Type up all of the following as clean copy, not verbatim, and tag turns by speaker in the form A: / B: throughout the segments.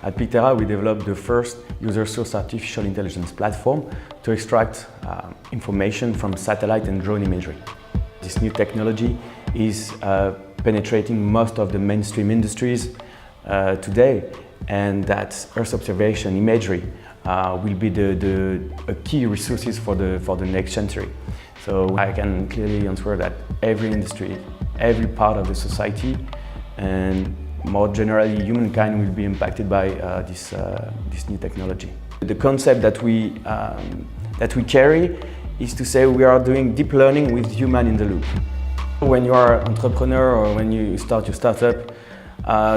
A: at Picterra, we developed the first user-source artificial intelligence platform to extract information from satellite and drone imagery. This new technology is penetrating most of the mainstream industries today, and that Earth observation imagery will be the key resources for the next century. So I can clearly answer that every industry, every part of the society, and more generally humankind will be impacted by this new technology. The concept that we carry is to say we are doing deep learning with human in the loop. When you are an entrepreneur or when you start your startup,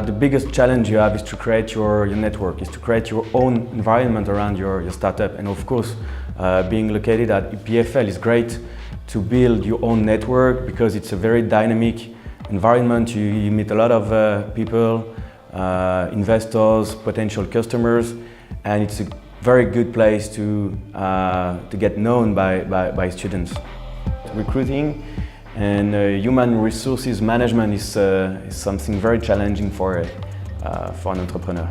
A: the biggest challenge you have is to create your network, is to create your own environment around your startup. And of course, being located at EPFL is great to build your own network because it's a very dynamic environment. You meet a lot of people, investors, potential customers, and it's a very good place to get known by students. Recruiting and human resources management is something very challenging for an entrepreneur.